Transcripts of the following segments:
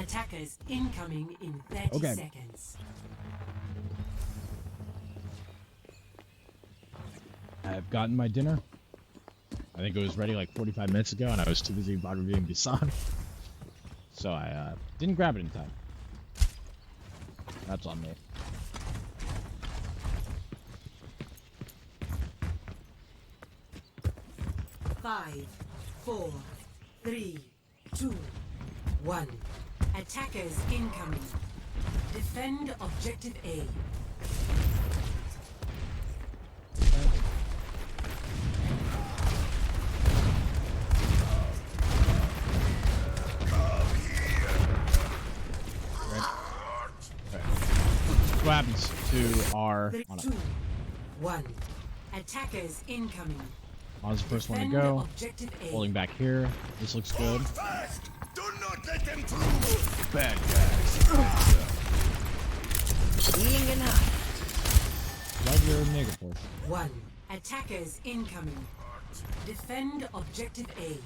Attackers incoming in 30 seconds. I've gotten my dinner. I think it was ready like 45 minutes ago, and I was too busy VOD reviewing Busan. So I didn't grab it in time. That's on me. Five, 4, 3, 2, 1. Attackers incoming. Defend objective A. What happens to our... 3, 2, 1. Attackers incoming. I was the first one to go. Holding back here. This looks good. Fast! Do not let them through! Bad guys. Healing enough. Love your mega force. 1. Attackers incoming. Defend objective A.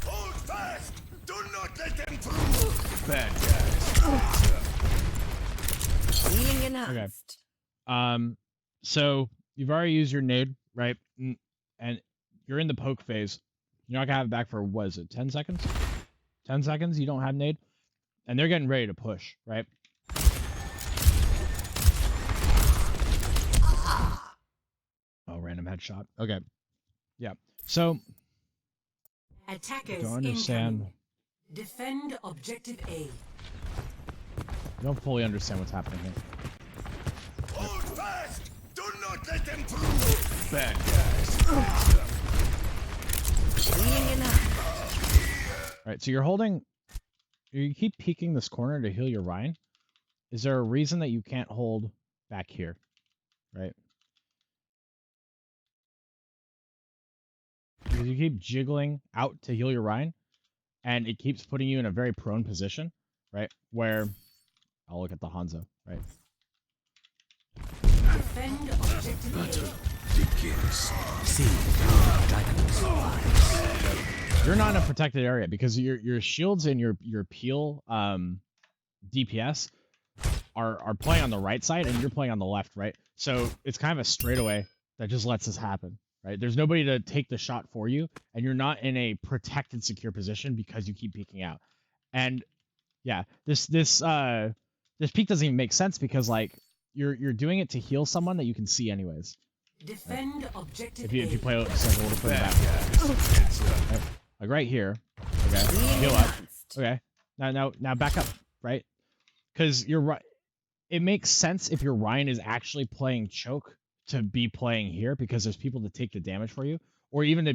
Hold fast! Do not let them through! Bad guys. Healing enough. Okay. So you've already used your nade, right? And you're in the poke phase. You're not gonna have it back for, what is it, 10 seconds? 10 seconds, you don't have nade? And they're getting ready to push, right? Oh, random headshot. Okay. Yeah. So Attackers don't understand. incoming. Defend objective A. You don't fully understand what's happening here. Hold fast! Do not let them through! Bad guys. Healing enough. Right, so you're holding... You keep peeking this corner to heal your Rhine. Is there a reason that you can't hold back here? Right? Because you keep jiggling out to heal your Rhine, and it keeps putting you in a very prone position, right? Where... I'll look at the Hanzo, right? Defend objective A. Begins. See, dragons. You're not in a protected area because your shields and your peel DPS are playing on the right side and you're playing on the left, right? So it's kind of a straightaway that just lets this happen, right? There's nobody to take the shot for you, and you're not in a protected, secure position because you keep peeking out. And yeah, this peek doesn't even make sense because like you're doing it to heal someone that you can see anyways. Defend objective If you A. play like a little further back, right? Like right here, okay, heal up, okay. Now back up, right? Because you're right. It makes sense if your Ryan is actually playing choke to be playing here because there's people to take the damage for you, or even to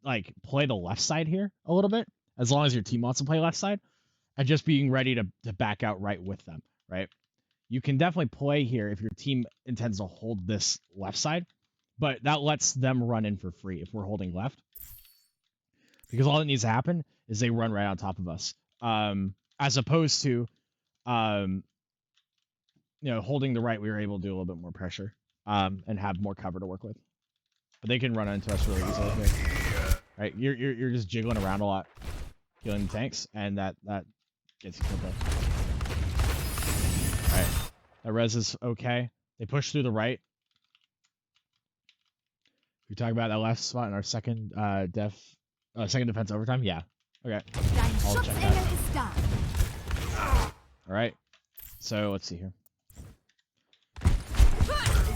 like play the left side here a little bit, as long as your team wants to play left side, and just being ready to back out right with them, right? You can definitely play here if your team intends to hold this left side, but that lets them run in for free if we're holding left. Because all that needs to happen is they run right on top of us. As opposed to, holding the right, we were able to do a little bit more pressure and have more cover to work with. But they can run into us really easily here. Right? You're just jiggling around a lot, killing the tanks, and that gets you killed off. Alright. That res is okay. They push through the right. We talk about that last spot in our second second defense overtime? Yeah. Okay. I'll check that. Alright. So let's see here.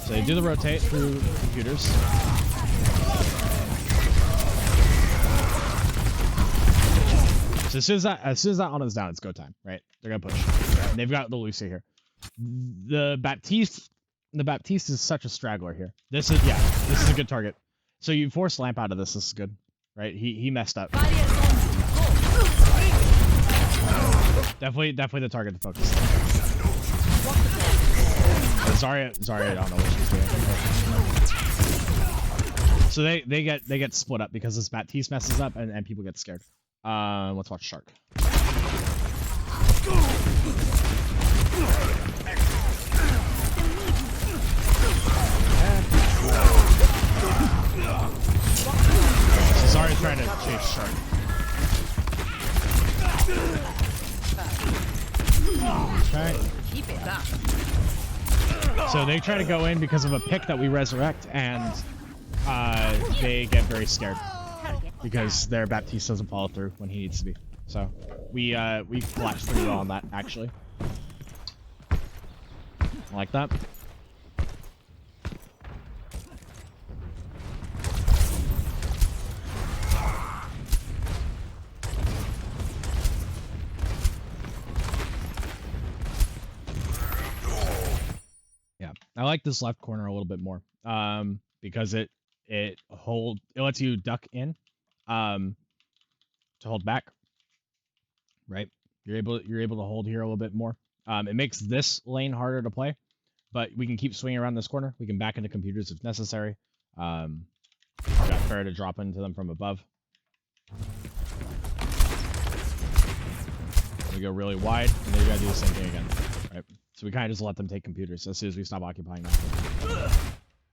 So they do the rotate through computers. So as soon as that on is down, it's go time, right? They're gonna push. And they've got the Lucia here. The Baptiste is such a straggler here. This is a good target. So you force Lamp out of this. This is good, right? He messed up. Definitely the target to focus. Zarya, I don't know what she's doing. So they get split up because this Baptiste messes up and people get scared. Let's watch Shark. So Zarya's trying to chase Shark. Okay. Keep it up. So they try to go in because of a pick that we resurrect, and they get very scared because their Baptiste doesn't follow through when he needs to be. So we flashed pretty well on that, actually. Like that. Yeah, I like this left corner a little bit more, because it lets you duck in, to hold back, right? You're able to hold here a little bit more. It makes this lane harder to play, but we can keep swinging around this corner. We can back into computers if necessary. Got fair to drop into them from above. We go really wide, and then you gotta do the same thing again, right? So we kind of just let them take computers as soon as we stop occupying them.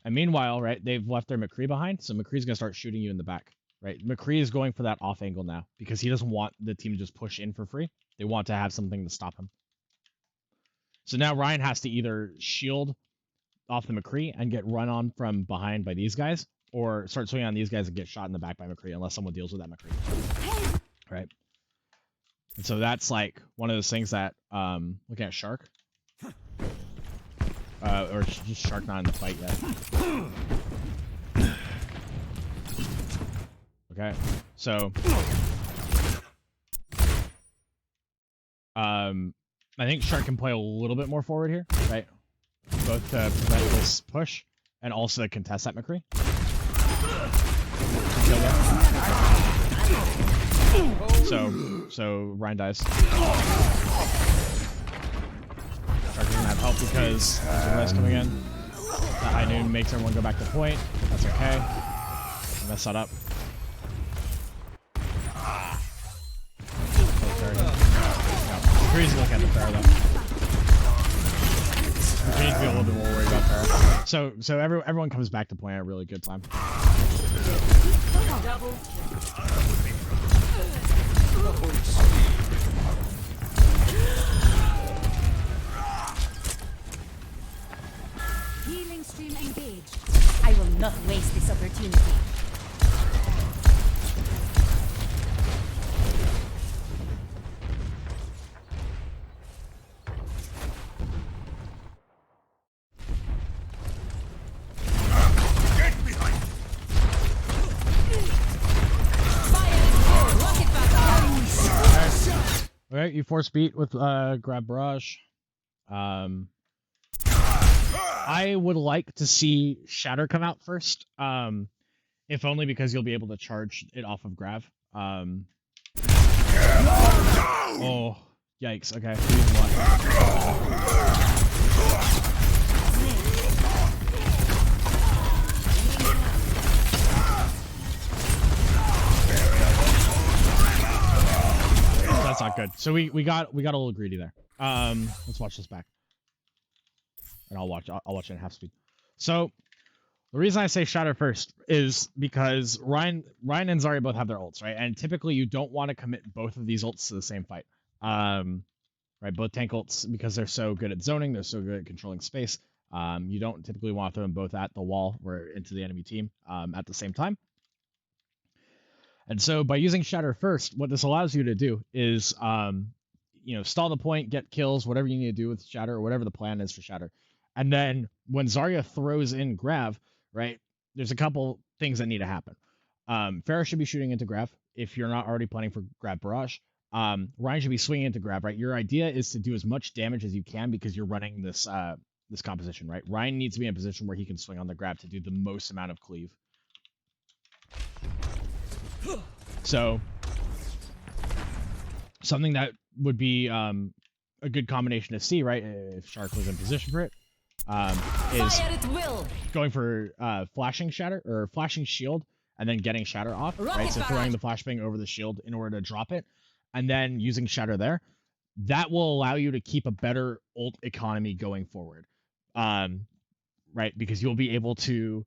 And meanwhile, right, they've left their McCree behind, so McCree's gonna start shooting you in the back, right? McCree is going for that off angle now because he doesn't want the team to just push in for free. They want to have something to stop him. So now Ryan has to either shield off the McCree and get run on from behind by these guys, or start swinging on these guys and get shot in the back by McCree unless someone deals with that McCree. Right? And so that's like one of those things that, looking at Shark, or just Shark not in the fight yet. Okay, so, I think Shark can play a little bit more forward here, right? Both to prevent this push and also to contest that McCree. So Ryan dies. Shark doesn't have help because there's a rest coming in. That high noon makes everyone go back to point. That's okay. I messed that up. McCree's gonna look at the fair though. We need to be a little bit more worried about fair. So everyone comes back to point at a really good time. Healing stream engaged. I will not waste this opportunity. Alright, you force beat with grab barrage. I would like to see Shatter come out first. If only because you'll be able to charge it off of grab. Oh, yikes. Okay. That's not good. So we got a little greedy there. Let's watch this back. And I'll watch it in half speed. So the reason I say Shatter first is because Ryan and Zarya both have their ults, right? And typically you don't want to commit both of these ults to the same fight. Right, both tank ults, because they're so good at zoning, they're so good at controlling space. You don't typically want to throw them both at the wall or into the enemy team at the same time. And so by using Shatter first, what this allows you to do is, stall the point, get kills, whatever you need to do with Shatter, or whatever the plan is for Shatter. And then when Zarya throws in Grav, right, there's a couple things that need to happen. Pharah should be shooting into Grav if you're not already planning for Grav Barrage. Ryan should be swinging into Grav, right? Your idea is to do as much damage as you can because you're running this this composition, right? Ryan needs to be in a position where he can swing on the Grav to do the most amount of cleave. So something that would be a good combination to see, right, if Shark was in position for it, is going for flashing Shatter or flashing shield and then getting Shatter off, right? So throwing the flashbang over the shield in order to drop it and then using Shatter there. That will allow you to keep a better ult economy going forward, right? Because you'll be able to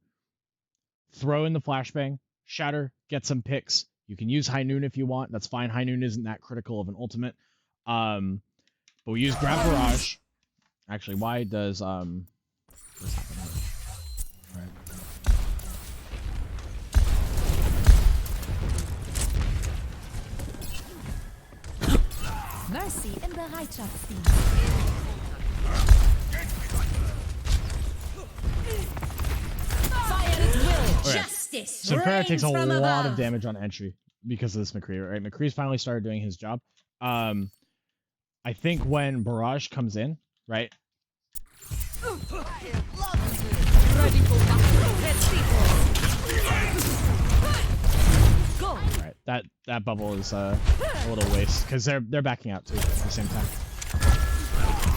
throw in the flashbang, Shatter, get some picks. You can use High Noon if you want. That's fine. High Noon isn't that critical of an ultimate. But But we use grab barrage. Actually, why does what's happening? Alright. Mercy im Bereitschaftsdienst. Fire at will. Okay. Justice. So Farah takes a reigns from lot above. of damage on entry because of this McCree, right? McCree's finally started doing his job. I think when Barrage comes in, right? Ready for battle. Let's see. Go. Right, that bubble is a little waste because they're backing out too at the same time.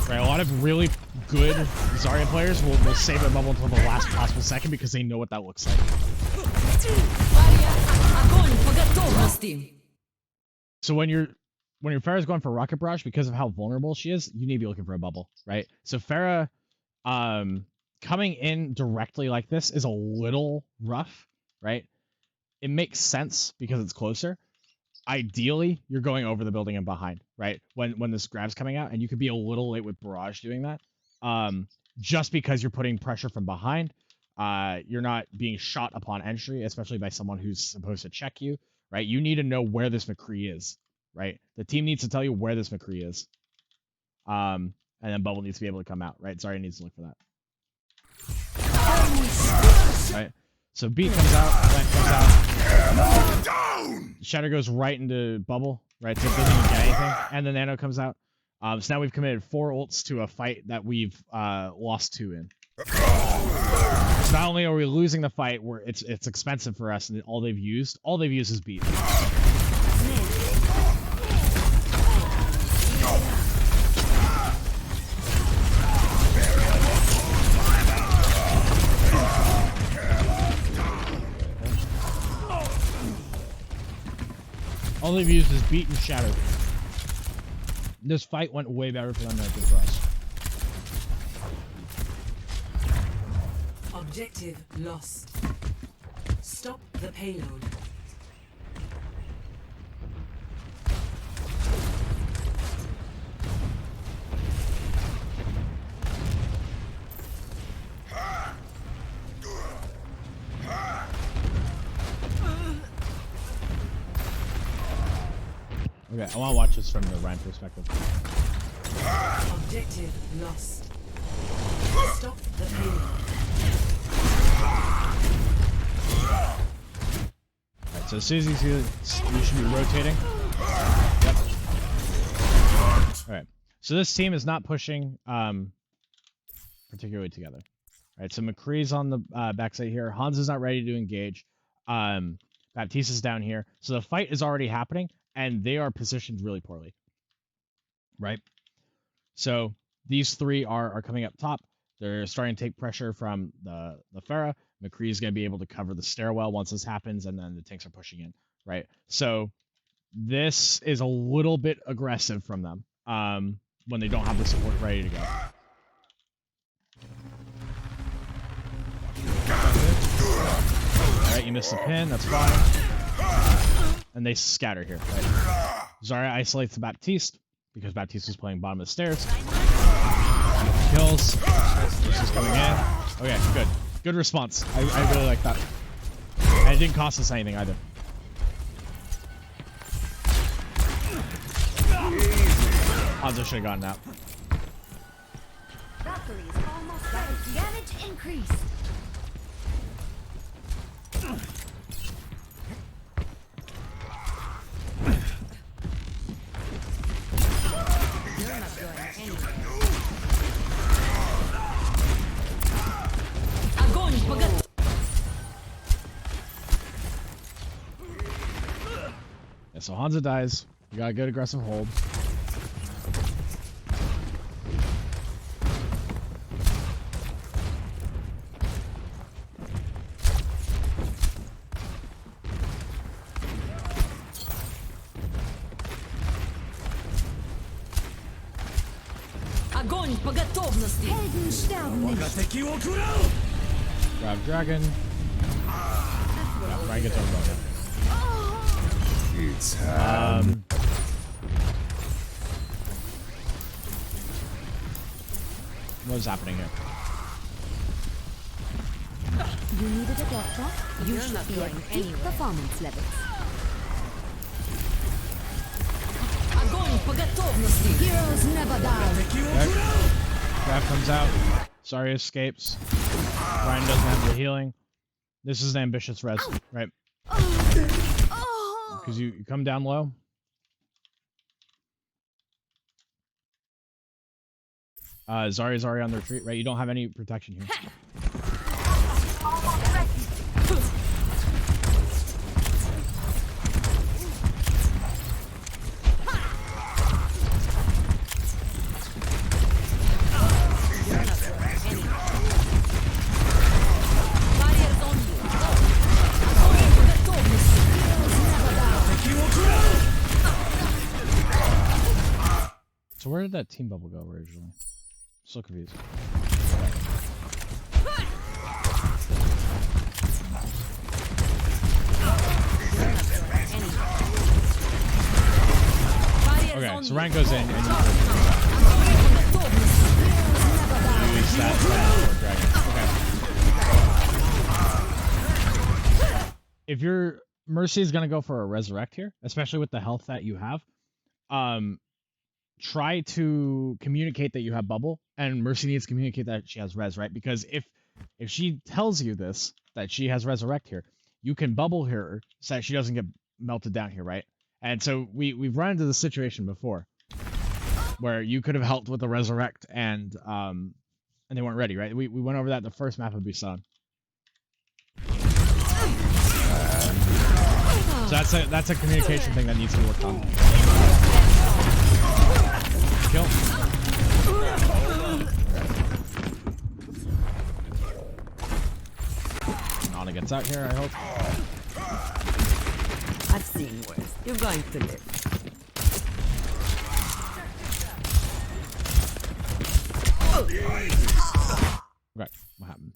Right, a lot of really good Zarya players will save their bubble until the last possible second because they know what that looks like. So when your Pharah's going for Rocket Barrage, because of how vulnerable she is, you need to be looking for a bubble, right? So Pharah, coming in directly like this is a little rough, right? It makes sense because it's closer. Ideally, you're going over the building and behind, right? When this grab's coming out, and you could be a little late with Barrage doing that. Just because you're putting pressure from behind, you're not being shot upon entry, especially by someone who's supposed to check you, right? You need to know where this McCree is, right? The team needs to tell you where this McCree is. And then Bubble needs to be able to come out, right? Zarya needs to look for that. Right? So Beat comes out, Plant comes out. Shatter goes right into Bubble, right? So it doesn't even get anything. And the Nano comes out. So now we've committed 4 ults to a fight that we've lost 2 in. So not only are we losing the fight, it's expensive for us, and all they've used is Beat. All they've used is Beat and Shatter. This fight went way better for them than it did for us. Objective lost. Stop the payload. Okay, I want to watch this from the Ryan perspective. Objective lost. Stop the payload. Alright, so as soon as you see it, you should be rotating. Yep. Alright, so this team is not pushing particularly together. Alright, so McCree's on the backside here. Hans is not ready to engage. Baptista's down here. So the fight is already happening, and they are positioned really poorly. Right? So these 3 are coming up top. They're starting to take pressure from the Pharah. McCree is going to be able to cover the stairwell once this happens, and then the tanks are pushing in. Right? So this is a little bit aggressive from them when they don't have the support ready to go. Alright, you missed the pin. That's fine. And they scatter here, right? Zarya isolates the Baptiste because Baptiste was playing bottom of the stairs. Kills. This is coming in. Okay, good. Good response. I really like that. And it didn't cost us anything either. Hanzo should have gotten out. Valkyrie is almost ready. Damage increase. You're not going anywhere. Огонь, поготовь! Yeah, so Hanzo dies. We got a good aggressive hold. Огонь по готовности! Helden sterben nicht! Grab Dragon. Yeah, Ryan gets over on it. It's What's happening here? You needed a doctor? You should be at peak performance levels. Heroes never die. Grab comes out. Sorry escapes. Ryan doesn't have the healing. This is an ambitious res, right? Because you come down low. Zarya's already on the retreat, right? You don't have any protection here. So where did that team bubble go originally? So confused. Okay, so Ryan goes in and you use that for dragon. Okay. If your Mercy is gonna go for a resurrect here, especially with the health that you have, try to communicate that you have bubble, and Mercy needs to communicate that she has res, right? Because if she tells you this, that she has resurrect here, you can bubble her so that she doesn't get melted down here, right? And so we've run into the situation before where you could have helped with the resurrect and they weren't ready, right? We went over that the first map of Busan. So that's a communication thing that needs to be worked on. Kill. Nana gets out here, I hope. I've seen worse. You're going to live. Okay, what happened?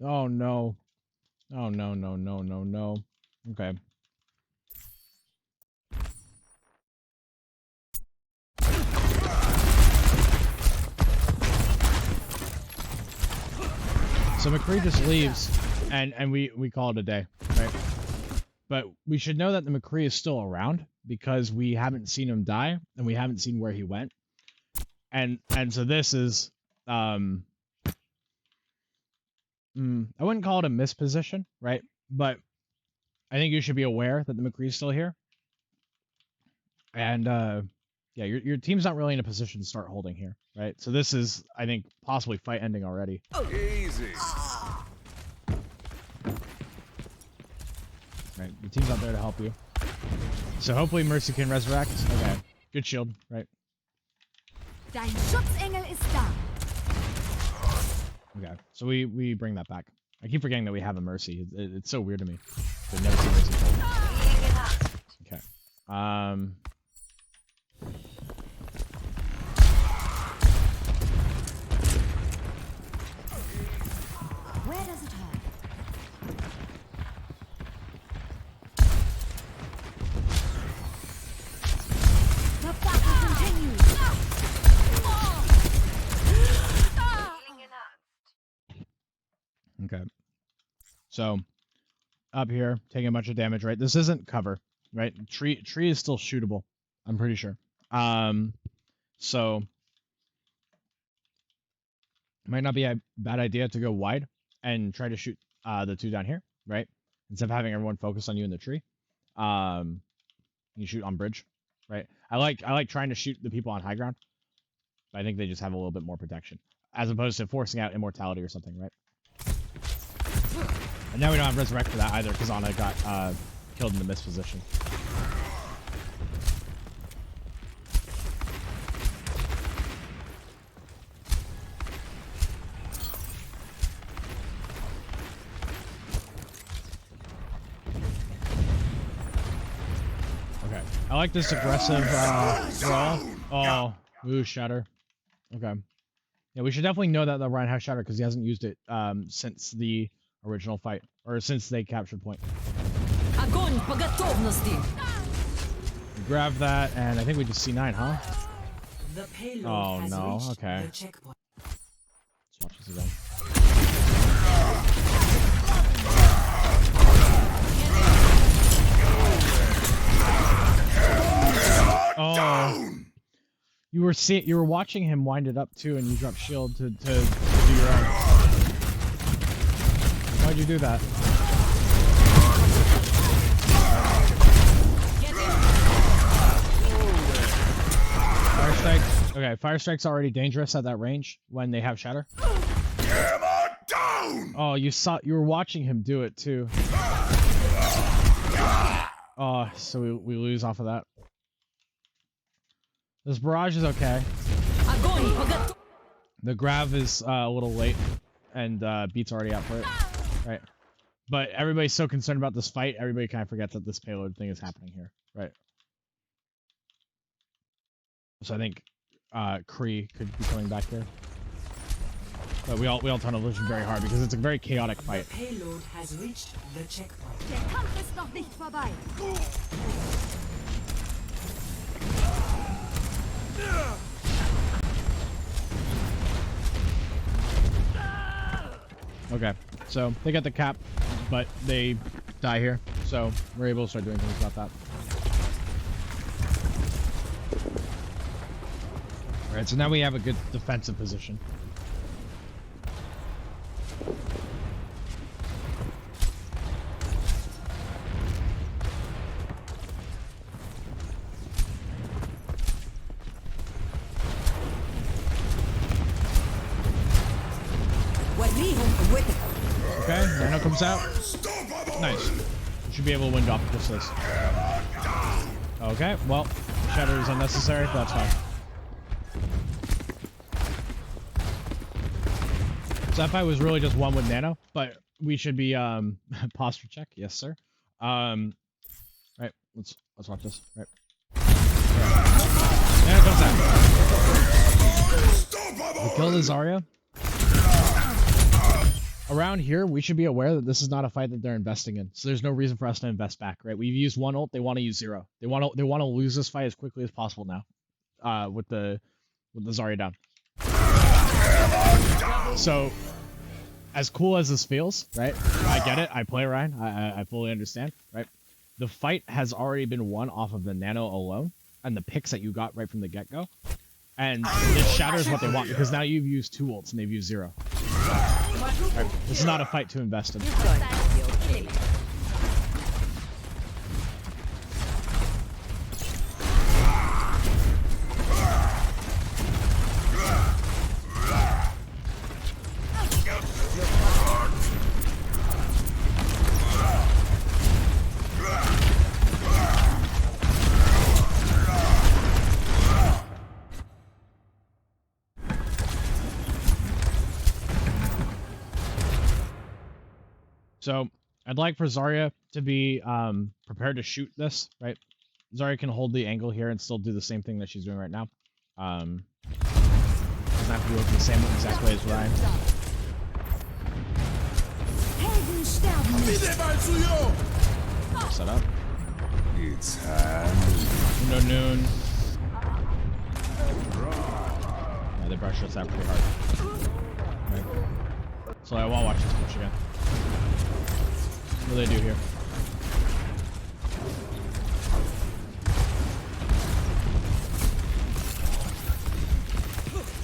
Oh no. Oh no, no, no, no, no. Okay. So McCree just leaves and we call it a day, right? But we should know that the McCree is still around because we haven't seen him die and we haven't seen where he went. And so this is I wouldn't call it a misposition, right? But I think you should be aware that the McCree's still here. And yeah, your team's not really in a position to start holding here, right? So this is, I think, possibly fight ending already. Easy. Right, the team's out there to help you. So hopefully Mercy can resurrect. Okay, good shield, right? Dein Schutzengel ist da. Okay, so we bring that back. I keep forgetting that we have a Mercy. It's so weird to me. I've never seen Mercy pulled. Okay. Where does it hurt? The battle continues. Okay. So up here, taking a bunch of damage, right? This isn't cover, right? Tree is still shootable, I'm pretty sure. So it might not be a bad idea to go wide and try to shoot the two down here, right? Instead of having everyone focus on you in the tree. You shoot on bridge, right? I like trying to shoot the people on high ground, but I think they just have a little bit more protection as opposed to forcing out immortality or something, right? And now we don't have resurrect for that either because Ana got killed in the miss position. I like this aggressive brawl. Oh, ooh, shatter. Okay. Yeah, we should definitely know that the Ryan has shatter because he hasn't used it since the original fight or since they captured point. Огонь по готовности. Grab that, and I think we just C9, huh? The payload Oh has no. reached Okay. the checkpoint. Let's watch this again. Oh, you were watching him wind it up too, and you dropped shield to do your own. Why'd you do that? Fire strike. Okay, fire strike's already dangerous at that range when they have shatter. Oh, you were watching him do it too. Oh, so we lose off of that. This barrage is okay. The grav is a little late, and Beat's already out for it. Right. But everybody's so concerned about this fight, everybody kind of forgets that this payload thing is happening here. Right. So I think Kree could be coming back here. But we all tunnel vision very hard because it's a very chaotic fight. The payload has reached the checkpoint. Der Kampf ist noch nicht vorbei. Okay, so they got the cap, but they die here, so we're able to start doing things about that. Alright, so now we have a good defensive position. Okay, Rhino comes out. Nice. We should be able to win off just this. Okay, well, shatter is unnecessary, but that's fine. So that fight was really just one with Nano, but we should be posture check, yes sir. Right, let's watch this. Right. Nano comes out. We killed the Zarya. Around here, we should be aware that this is not a fight that they're investing in. So there's no reason for us to invest back, right? We've used one ult, they want to use 0. They want to lose this fight as quickly as possible now. With the Zarya down. So as cool as this feels, right? I get it. I play Ryan. I fully understand, right? The fight has already been won off of the Nano alone and the picks that you got right from the get-go. And this shatters what they want because now you've used 2 ults and they've used 0. Right. This is not a fight to invest in. So I'd like for Zarya to be prepared to shoot this, right? Zarya can hold the angle here and still do the same thing that she's doing right now. Doesn't have to do it the same exact way as Ryan. Set up. It's Noon. Yeah, they brushed us out pretty hard. Right. So I want to watch this push again. What do they do here?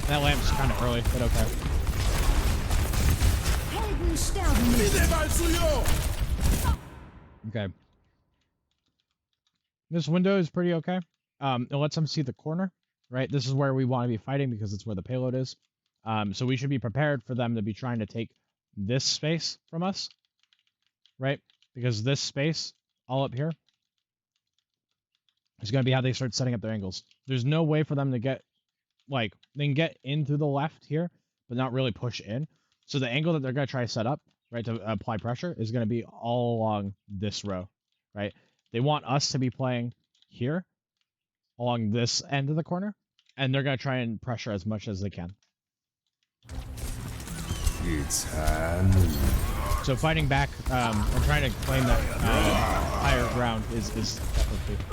That lamp's kind of early, but okay. Okay. This window is pretty okay. It lets them see the corner, right? This is where we want to be fighting because it's where the payload is. So we should be prepared for them to be trying to take this space from us. Right? Because this space, all up here, is going to be how they start setting up their angles. There's no way for them to get, like, they can get in through the left here, but not really push in. So the angle that they're going to try to set up, right, to apply pressure is going to be all along this row, right? They want us to be playing here along this end of the corner, and they're gonna try and pressure as much as they can. It's hand. So fighting back and trying to claim that higher ground is definitely key.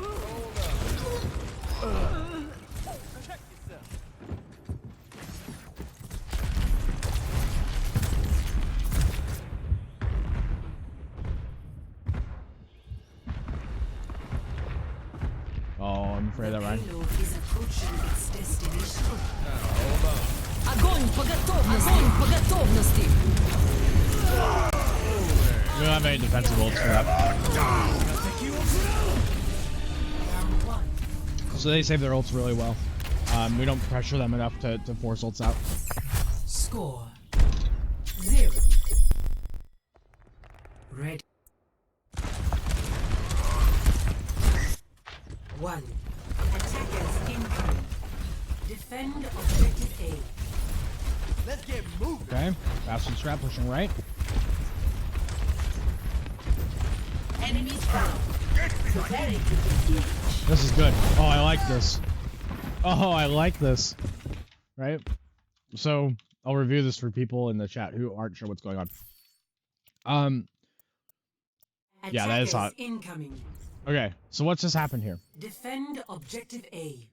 Oh, I'm afraid of that, Ryan. Payload is approaching its destination. Огонь по готовности! Огонь по готовности! We don't have any defensive ults for that. Round 1. So they save their ults really well. We don't pressure them enough to force ults out. Score 0. Red 1. Attackers incoming. Defend objective A. Let's get moving. Okay, bastard strap pushing right. Enemies down. Preparing to engage. This is good. Oh, I like this. Oh, I like this. Right? So, I'll review this for people in the chat who aren't sure what's going on. Yeah, that is hot. Attackers incoming. Okay, so what's just happened here? Defend objective A.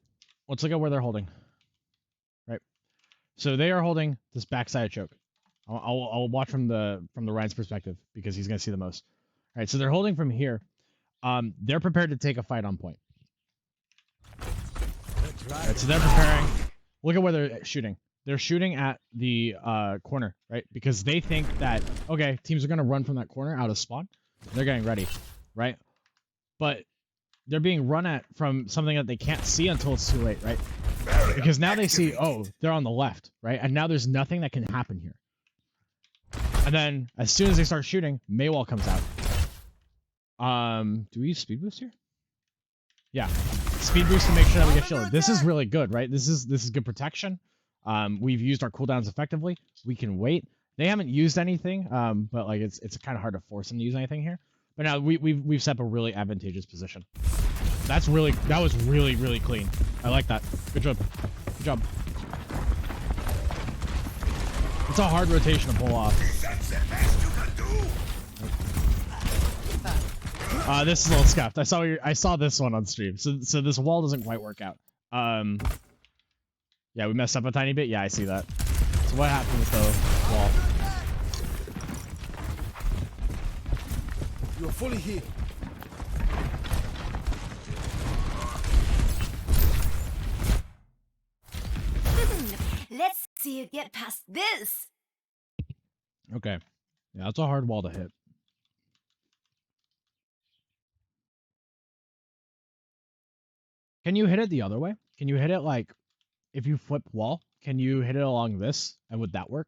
Let's look at where they're holding. Right? So they are holding this backside choke. I'll watch from the Ryan's perspective because he's gonna see the most. All right, so they're holding from here. They're prepared to take a fight on point. All right, so they're preparing. Look at where they're shooting. They're shooting at the corner, right? Because they think that, okay, teams are gonna run from that corner out of spawn. They're getting ready, right? But they're being run at from something that they can't see until it's too late, right? Because now they see, oh, they're on the left, right? And now there's nothing that can happen here. And then as soon as they start shooting, Maywall comes out. Do we use speed boost here? Yeah, speed boost to make sure that we get shielded. This is really good, right? This is good protection. We've used our cooldowns effectively. We can wait. They haven't used anything, but like it's kind of hard to force them to use anything here. But now we've set up a really advantageous position. That was really clean. I like that. Good job. Good job. It's a hard rotation to pull off. This is a little scuffed. I saw this one on stream. So this wall doesn't quite work out. Yeah, we messed up a tiny bit. Yeah, I see that. So what happened with the wall? You're fully here. Let's see you get past this. Okay. Yeah, that's a hard wall to hit. Can you hit it the other way? Can you hit it like, if you flip wall, can you hit it along this? And would that work?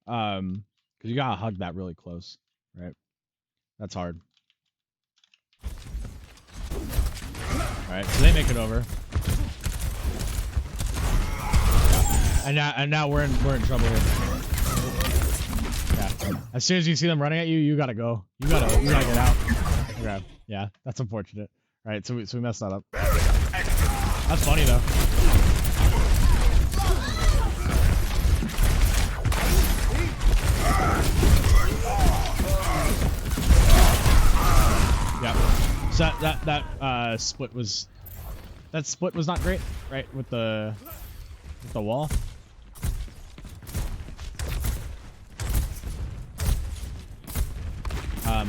Because you gotta hug that really close, right? That's hard. Alright, so they make it over. Yeah. And now we're in trouble here. Yeah. As soon as you see them running at you, you gotta go. You gotta get out. Okay. Yeah, that's unfortunate. Alright, so we messed that up. That's funny though. Yeah. So that split was not great, right? With the wall.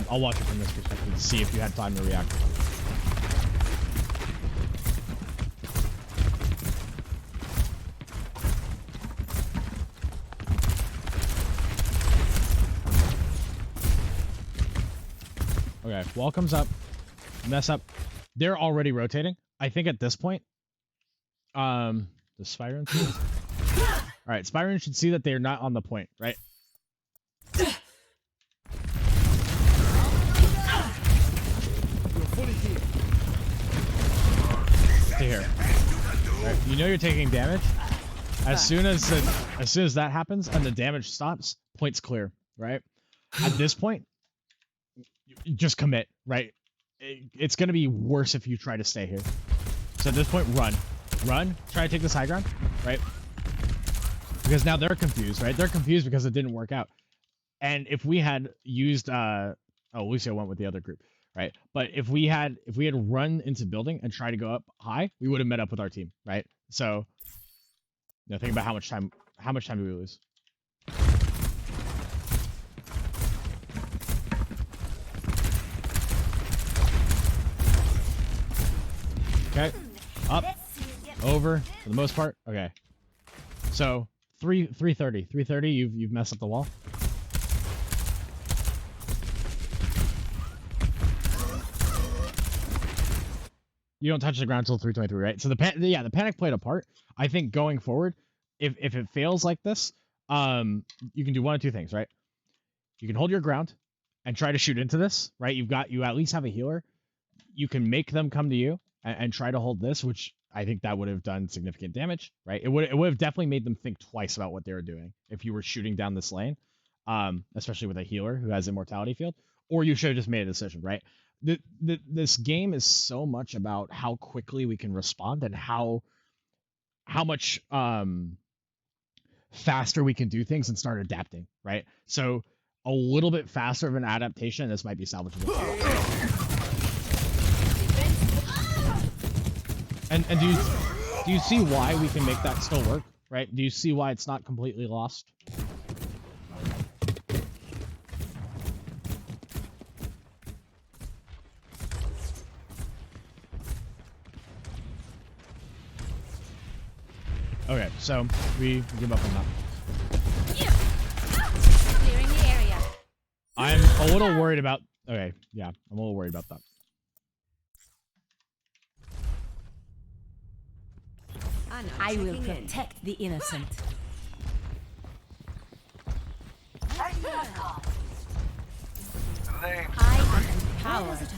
I'll watch it from this perspective to see if you had time to react. Okay, wall comes up, mess up. They're already rotating. I think at this point, the Spyron. All right, Spyron should see that they're not on the point, right? To here. Right, you know you're taking damage. As soon as that happens and the damage stops, point's clear, right? At this point, you just commit, right? It's gonna be worse if you try to stay here. So at this point, run. Run. Try to take this high ground, right? Because now they're confused, right? They're confused because it didn't work out. And if we had used, oh, Lucio went with the other group, right? But if we had run into building and tried to go up high, we would have met up with our team, right? So, think about how much time do we lose? Okay, up, over for the most part. Okay, so 330. You've messed up the wall. You don't touch the ground until 323, right? So the panic played a part. I think going forward, if it fails like this, you can do one of two things, right? You can hold your ground and try to shoot into this, right? You at least have a healer. You can make them come to you and try to hold this, which I think that would have done significant damage, right? It would have definitely made them think twice about what they were doing if you were shooting down this lane, especially with a healer who has immortality field, or you should have just made a decision, right? This game is so much about how quickly we can respond and how much faster we can do things and start adapting, right? So a little bit faster of an adaptation, this might be salvageable. And do you see why we can make that still work, right? Do you see why it's not completely lost? Okay, so we give up on that. Clearing the area. I'm a little worried about... Okay, yeah, I'm a little worried about that. I will protect the innocent. I am empowered.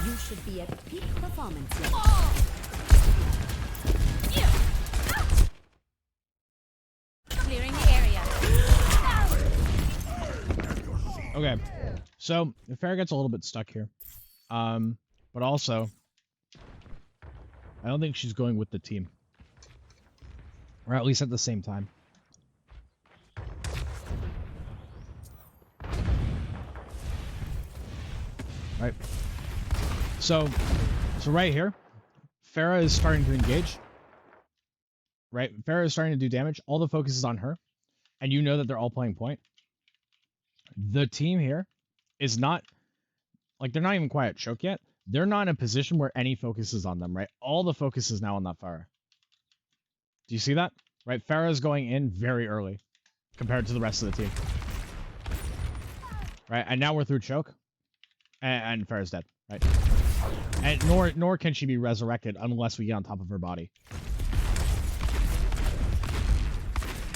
You should be at peak performance. Clearing the area. Okay, so the Farah gets a little bit stuck here, but also I don't think she's going with the team, or at least at the same time. Right. So right here, Farah is starting to engage. Right, Farah is starting to do damage. All the focus is on her, and you know that they're all playing point. The team here is not, like, they're not even quite at choke yet. They're not in a position where any focus is on them, right? All the focus is now on that Farah. Do you see that? Right, Farah is going in very early compared to the rest of the team. Right, and now we're through choke, and Farah's dead, right? And nor can she be resurrected unless we get on top of her body.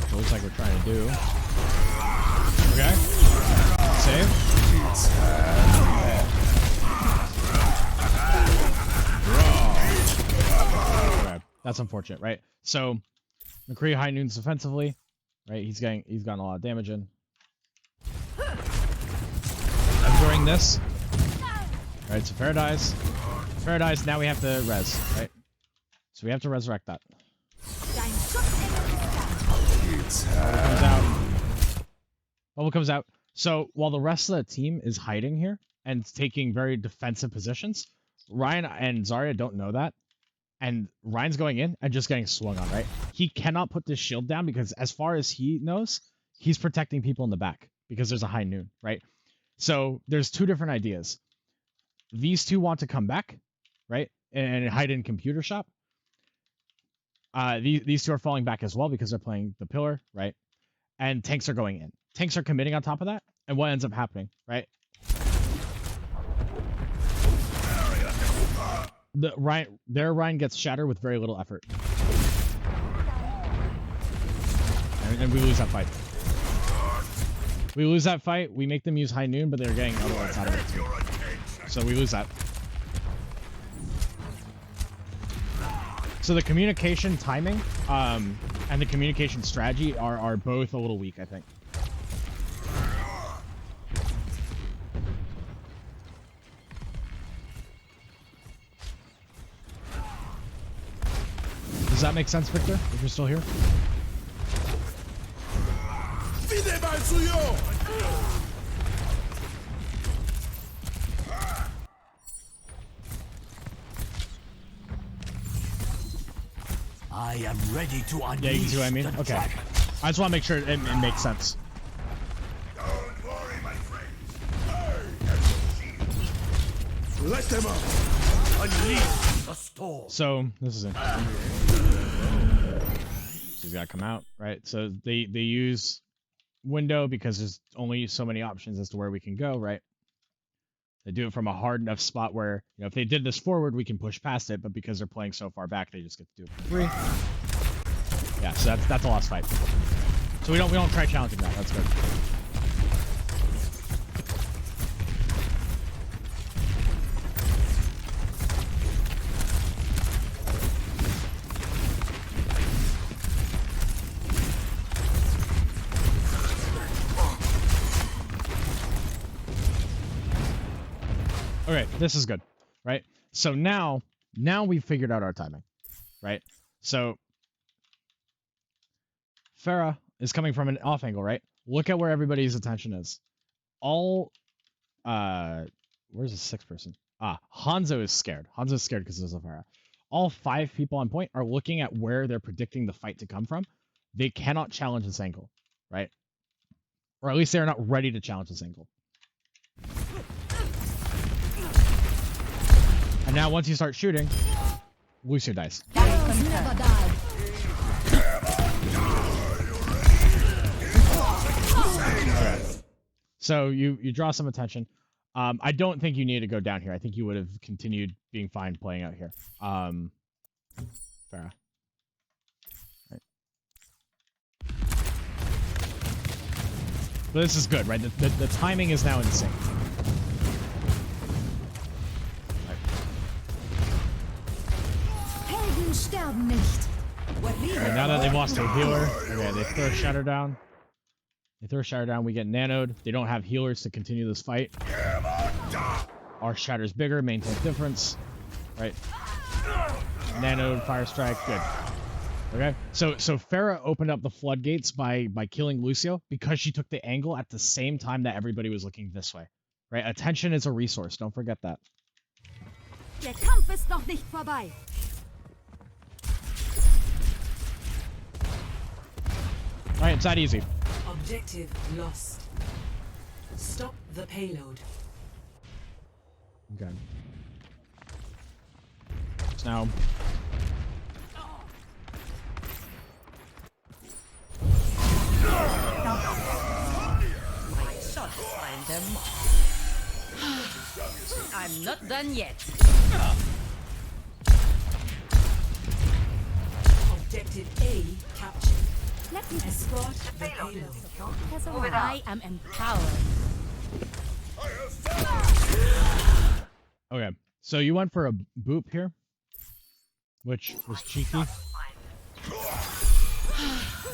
So it looks like we're trying to do. Okay. Save. Okay. That's unfortunate, right? So McCree high noons defensively, right? He's gotten a lot of damage in. Absorbing this. Right, so Farah dies. Farah dies, now we have to res, right? So we have to resurrect that. Bubble comes out. So while the rest of the team is hiding here and taking very defensive positions, Ryan and Zarya don't know that. And Ryan's going in and just getting swung on, right? He cannot put this shield down because as far as he knows, he's protecting people in the back because there's a high noon, right? So there's two different ideas. These two want to come back, right? And hide in computer shop. These two are falling back as well because they're playing the pillar, right? And tanks are going in. Tanks are committing on top of that. And what ends up happening, right? Ryan gets shattered with very little effort. And we lose that fight. We lose that fight. We make them use high noon, but they're getting other ones out of it too. So we lose that. So the communication timing and the communication strategy are both a little weak, I think. that make sense, Victor? If you're still here? I am ready to unleash. Yeah, you can see what I mean? the Okay. dragon. I just want to make sure it makes sense. Don't worry, my friends. I have your shield. Let them out. Unleash the storm. So this is interesting. She's got to come out, right? So they use window because there's only so many options as to where we can go, right? They do it from a hard enough spot where, you know, if they did this forward, we can push past it, but because they're playing so far back, they just get to do it for free. Yeah, so that's a lost fight. So we don't try challenging that. That's good. Okay, this is good, right? So now we've figured out our timing, right? So Farah is coming from an off angle, right? Look at where everybody's attention is. All, where's the sixth person? Hanzo is scared. Hanzo's scared because there's a Farah. All 5 people on point are looking at where they're predicting the fight to come from. They cannot challenge this angle, right? Or at least they're not ready to challenge this angle. And now once you start shooting, Lucio dies. Never die. So you draw some attention. I don't think you need to go down here. I think you would have continued being fine playing out here. Farah. Right. But this is good, right? The timing is now in sync. Helden sterben nicht. Okay, now that they've lost their healer, okay, they throw Shatter down. They throw Shatter down, we get nanoed. They don't have healers to continue this fight. Our Shatter's bigger, maintains difference. Right? Nanoed, Fire Strike, good. Okay, so Farah opened up the floodgates by killing Lucio because she took the angle at the same time that everybody was looking this way. Right? Attention is a resource, don't forget that. Der Kampf ist noch nicht vorbei. Alright, it's that easy. Objective lost. Stop the payload. Okay. So now... My shots find them. I'm not done yet. Objective A captured. Let me Escort the payload. I am empowered. Okay, so you went for a boop here, which was cheeky.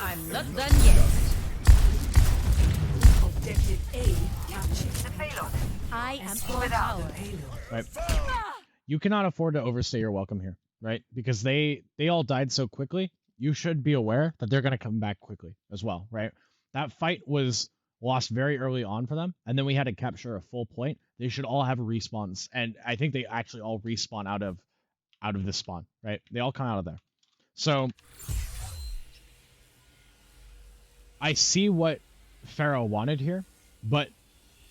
I'm not done yet. Objective A captured. I am Escort the empowered. payload. Right. You cannot afford to overstay your welcome here, right? Because they all died so quickly. You should be aware that they're going to come back quickly as well, right? That fight was lost very early on for them, and then we had to capture a full point. They should all have respawns, and I think they actually all respawn out of this spawn, right? They all come out of there. So I see what Farah wanted here, but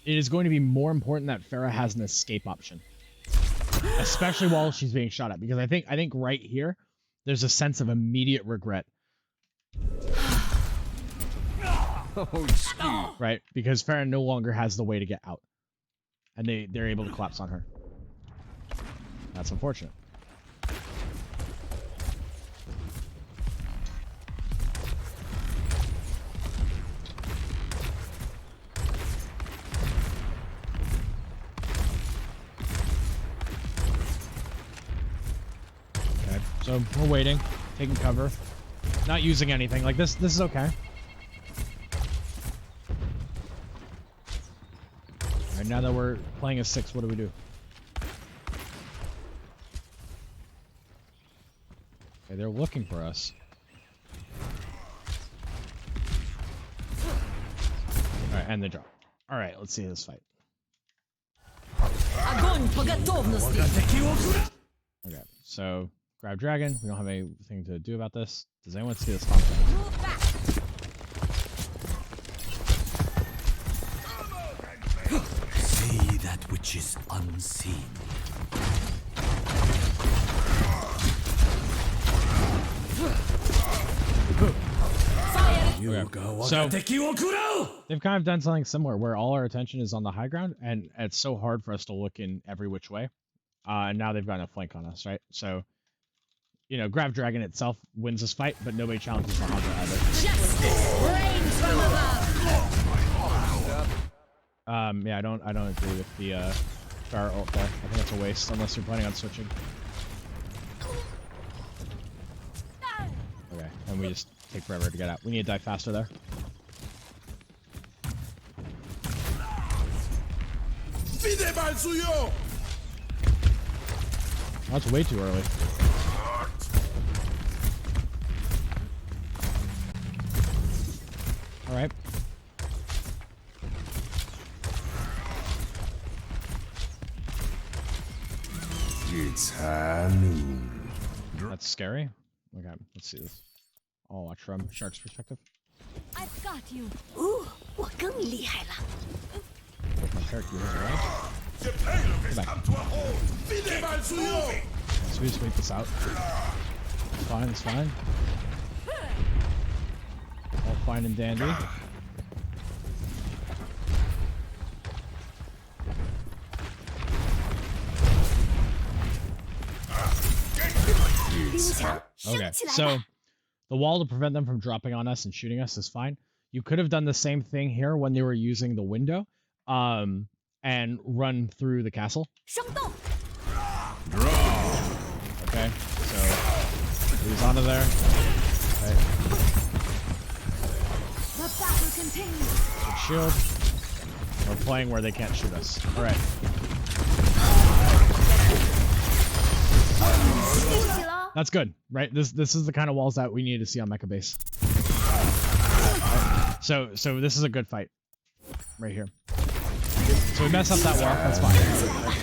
it is going to be more important that Farah has an escape option, especially while she's being shot at, because I think right here there's a sense of immediate regret. Right? Because Farah no longer has the way to get out. And they're able to collapse on her. That's unfortunate. Okay, so we're waiting, taking cover, not using anything. Like this is okay. Alright, now that we're playing a 6, what do we do? Okay, they're looking for us. Alright, and they drop. Alright, let's see this fight. Okay, so grab dragon. We don't have anything to do about this. Does anyone see this hot thing? Move back. See that which is unseen. Okay. So they've kind of done something similar where all our attention is on the high ground, and it's so hard for us to look in every which way. And now they've gotten a flank on us, right? So, you know, Grab Dragon itself wins this fight, but nobody challenges the Hunter either. Justice reigns from above. Yeah, I don't agree with the Pharah ult there. I think that's a waste unless you're planning on switching. Okay, and we just take forever to get out. We need to die faster there. Oh, that's way too early. Alright. It's high noon. That's scary. Okay, let's see this. I'll watch from Shark's perspective. I've got you. 我更厉害了。 My character is alright. The payload has come to a halt. So we just wait this out. It's fine, it's fine. All fine and dandy. Okay, so the wall to prevent them from dropping on us and shooting us is fine. You could have done the same thing here when they were using the window, and run through the castle. Okay, so he's onto there. Okay. The battle continues. Good shield. We're playing where they can't shoot us. All right. That's good, right? This is the kind of walls that we need to see on Mecha Base. Right. So this is a good fight, right here. So we mess up that wall. That's fine. Right.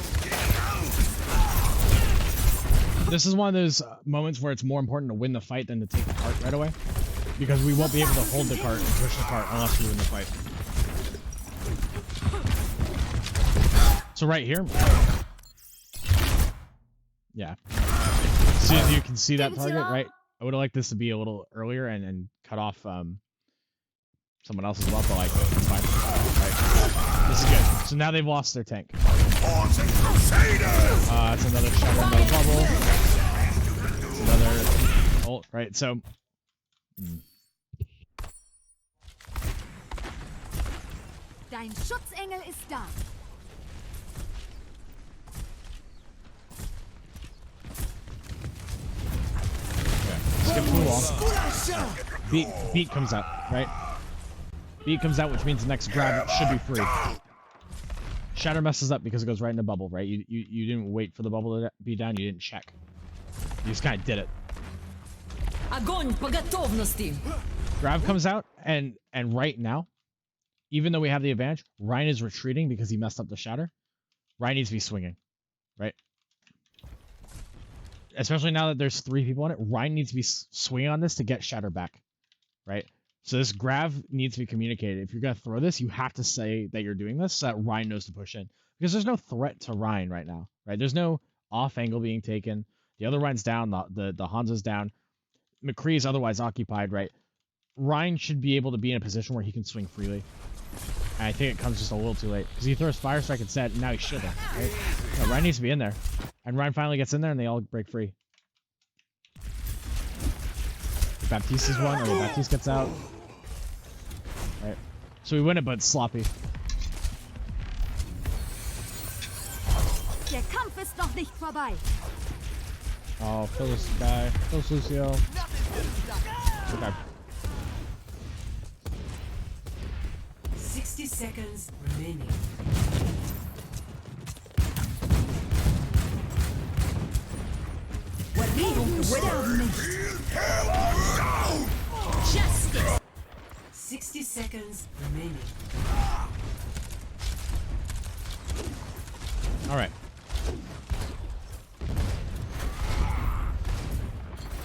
This is one of those moments where it's more important to win the fight than to take the cart right away, because we won't be able to hold the cart and push the cart unless we win the fight. So right here, yeah. As soon as you can see that target, right? I would have liked this to be a little earlier and cut off someone else as well, but like, it's fine. Right. This is good. So now they've lost their tank. That's another shatter, another bubble. It's another ult, right? So. Dein Schutzengel ist da. Skip the wall. Beat comes out, right? Beat comes out, which means the next grab should be free. Shatter messes up because it goes right in the bubble, right? You didn't wait for the bubble to be down. You didn't check. You just kind of did it. Огонь по готовности. Grab comes out, and right now, even though we have the advantage, Ryan is retreating because he messed up the shatter. Ryan needs to be swinging, right? Especially now that there's 3 people on it, Ryan needs to be swinging on this to get shatter back, right? So this grab needs to be communicated. If you're going to throw this, you have to say that you're doing this so that Ryan knows to push in. Because there's no threat to Ryan right now, right? There's no off angle being taken. The other Ryan's down. The Hanzo's down. McCree is otherwise occupied, right? Ryan should be able to be in a position where he can swing freely. And I think it comes just a little too late. Because he throws Fire Strike instead, and now he's shielding, right? No, Ryan needs to be in there. And Ryan finally gets in there, and they all break free. Baptiste is one. Okay, Baptiste gets out. Right. So we win it, but it's sloppy. Der Kampf ist noch nicht vorbei. Oh, kill this guy. Kill Lucio. Okay. 60 seconds remaining. Sterben nicht. Justice. 60 seconds remaining. All right.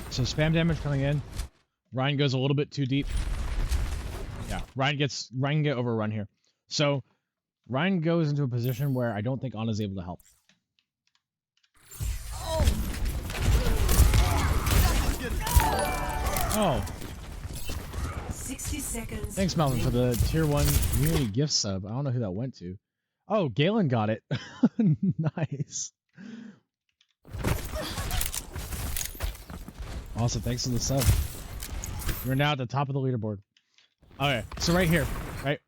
So spam damage coming in. Ryan goes a little bit too deep. Yeah, Ryan can get overrun here. So Ryan goes into a position where I don't think Anna's able to help. Oh. 60 seconds. Thanks, Melvin, for the tier 1 community gift sub. I don't know who that went to. Oh, Galen got it. Nice. Also, thanks for the sub. You're now at the top of the leaderboard. Okay, so right here, right?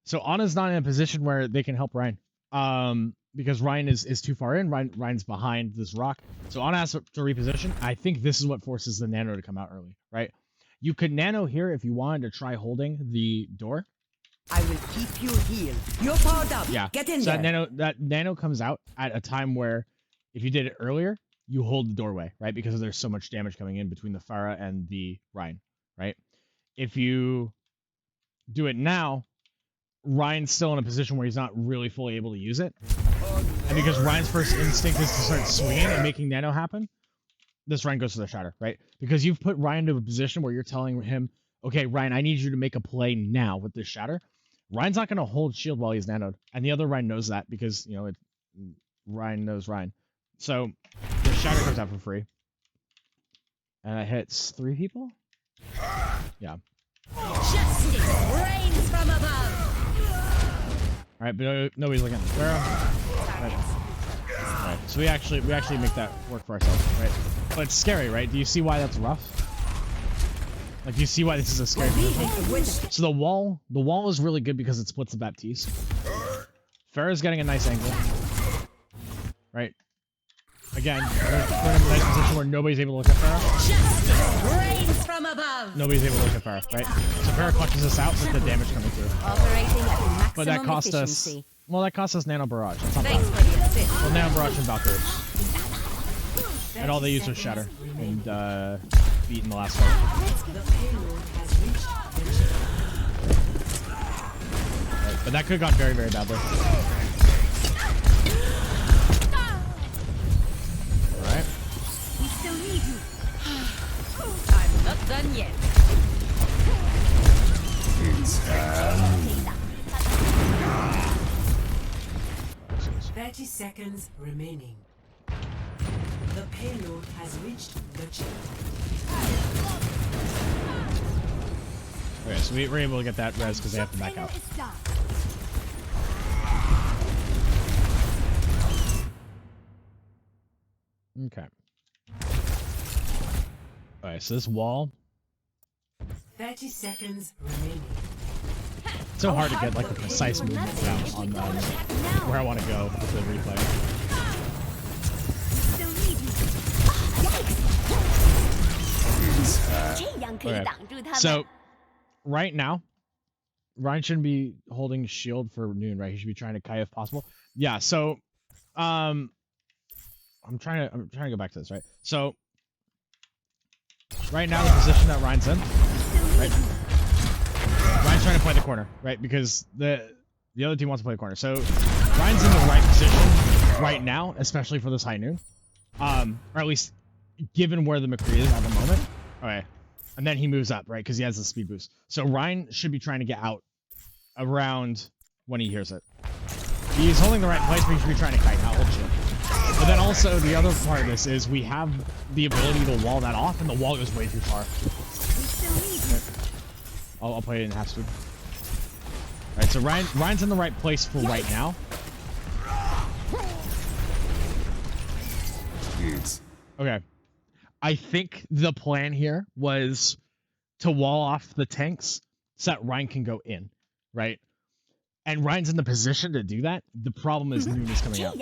So Anna's not in a position where they can help Ryan. Because Ryan is too far in. Ryan's behind this rock. So Anna has to reposition. I think this is what forces the nano to come out early, right? You could nano here if you wanted to try holding the door. I will keep you healed. You're powered up. Yeah. Get in so there. that nano comes out at a time where if you did it earlier, you hold the doorway, right? Because there's so much damage coming in between the Farah and the Ryan, right? If you do it now, Ryan's still in a position where he's not really fully able to use it. And because Ryan's first instinct is to start swinging and making nano happen, this Ryan goes for the shatter, right? Because you've put Ryan to a position where you're telling him, okay, Ryan, I need you to make a play now with this shatter. Ryan's not going to hold shield while he's nanoed. And the other Ryan knows that because, you know, Ryan knows Ryan. So the shatter goes out for free. And it hits 3 people? Yeah. Justice reigns from above. Alright, but nobody's looking at the Alright, so we actually make that work for ourselves, right? But it's scary, right? Do you see why that's rough? Like, do you see why this is a scary position? So the wall is really good because it splits the Baptiste. Farah's getting a nice angle. Right? Again, we're in a nice position where nobody's able to look at Farah. Justice reigns from above. Nobody's able to look at Farah, right? So Farah clutches us out with the damage coming through. Operating at maximum But that cost efficiency. us... Well, that cost us Nano Barrage. That's not Thanks bad. for the assist. Well, Nano Barrage and Valkyrie. And all they used was Shatter. And, beat in the last fight. The payload has reached the Right, but that could have gone very, very badly. Alright. We still need you. I'm not done yet. 30 seconds remaining. The payload has reached the chip. Okay, so we're able to get that res because they have to back out. Okay. Alright, so this wall. 30 seconds remaining. It's so hard to get like a precise movement down on where I want to go with the replay. Okay. So right now, Ryan shouldn't be holding shield for noon, right? He should be trying to Kai if possible. Yeah. So, I'm trying to go back to this, right? So, right now the position that Ryan's in, right? Ryan's trying to play the corner, right? Because the other team wants to play the corner. So, Ryan's in the right position right now, especially for this high noon, or at least given where the McCree is at the moment. Okay. And then he moves up, right? Because he has the speed boost. So Ryan should be trying to get out around when he hears it. He's holding the right place, but he should be trying to kite, not hold shield. But then also, the other part of this is we have the ability to wall that off, and the wall goes way too far. I'll play it in half speed. Alright, so Ryan's in the right place for right now. Okay. I think the plan here was to wall off the tanks so that Ryan can go in, right? And Ryan's in the position to do that. The problem is noon is coming out,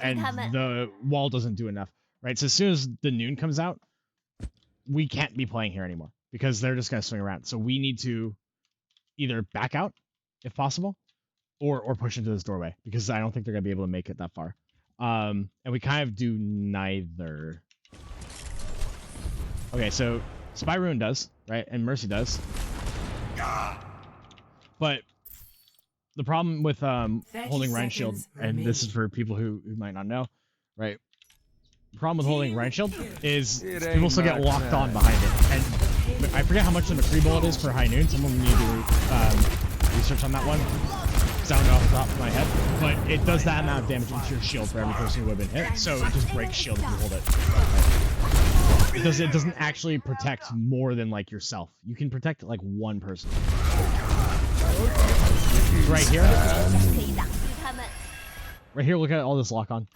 and the wall doesn't do enough, right? So as soon as the noon comes out, we can't be playing here anymore because they're just going to swing around. So we need to either back out, if possible, or push into this doorway because I don't think they're going to be able to make it that far. And we kind of do neither. Okay, so Spy Rune does, right? And Mercy does. But the problem with holding Rhine Shield, and this is for people who might not know, right? The problem with holding Rhine Shield is people still get locked on behind it. And I forget how much the McCree bullet is for High Noon. Someone need to research on that one. Because I don't know off the top of my head. But it does that amount of damage into your shield for every person who would have been hit. So it just breaks shield if you hold it. It doesn't actually protect more than like yourself. You can protect like one person. Right here. Right here, look at all this lock on.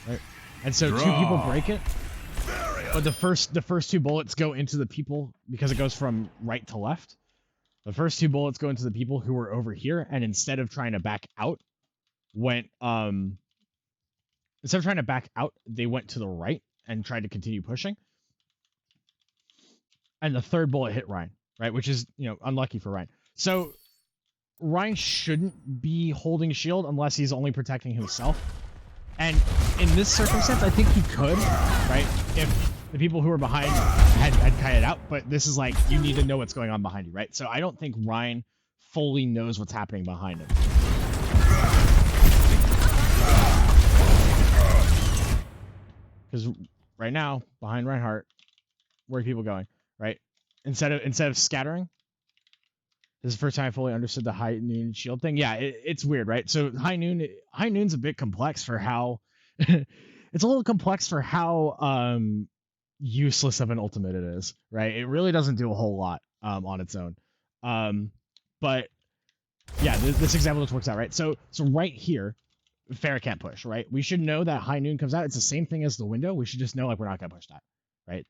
Right? And so two people break it. But the first two bullets go into the people because it goes from right to left. The first two bullets go into the people who were over here, and instead of trying to back out, they went to the right and tried to continue pushing. And the third bullet hit Ryan, right? Which is, unlucky for Ryan. So Ryan shouldn't be holding shield unless he's only protecting himself. And in this circumstance, I think he could, right? If the people who were behind had kited out, but this is like, you need to know what's going on behind you, right? So I don't think Ryan fully knows what's happening behind him. Because right now, behind Reinhardt, where are people going, right? Instead of scattering, this is the first time I fully understood the High Noon shield thing. Yeah, it's weird, right? So High Noon's a bit complex for how it's a little complex for how useless of an ultimate it is, right? It really doesn't do a whole lot on its own. But yeah, this example just works out, right? So right here, Pharah can't push, right? We should know that High Noon comes out. It's the same thing as the window. We should just know like we're not gonna push that, right?